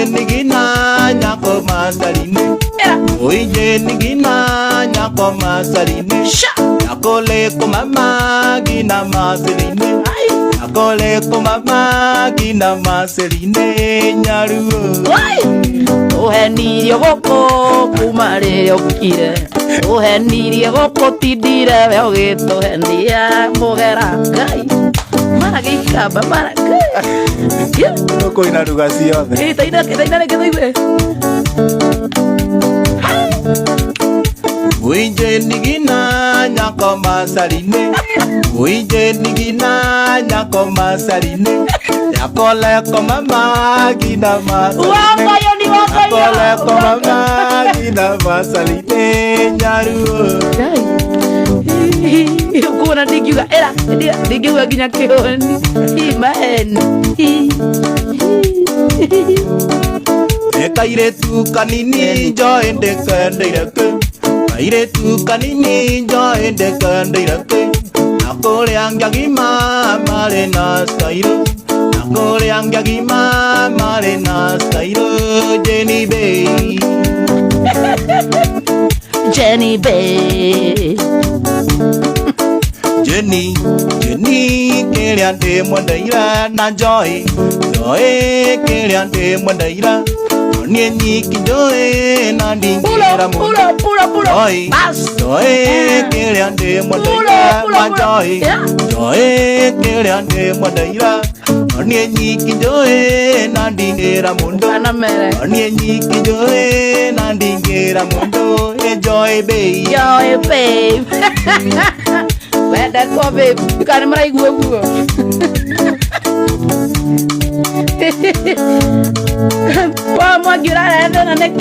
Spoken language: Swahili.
nigina nyako masaline. Oye nigina nyako masaline. Nakole ko mama gina masaline. Nakole ko mama gina masaline nyaruo. Uhenirie goko kumare okire. Uhenirie goko tidire we ogituhenia mugera Ngai. Maragikamba maragai. Goko ina ruga ciothe. Taina kethoiwe. Uije nigina nyako masaline. Uije nigina nyako masaline. Nakole ko mama gina masaline. Nakole ko mama gina masaline nyaruo. Kuna digiuga era digiuga ginya kioni imaen. Ekaire tu kanini joinde kandeirake. Kaire tu kanini joinde kandeirake. Nakole angyagima mare na stairo. Nakole angyagima mare na stairo. Jenny Bay. Jenny Bay. Jenny keliante mondaira na Joy keliante mondaira Nienyi kijoe na dingira Pula Joy keliante mondaira na Joy keliante mondaira Nienyi kijoe na dingira mundo Nienyi kijoe na dingira mundo Joy babe That's what babe. You can't make go. Why am I getting out of the neck?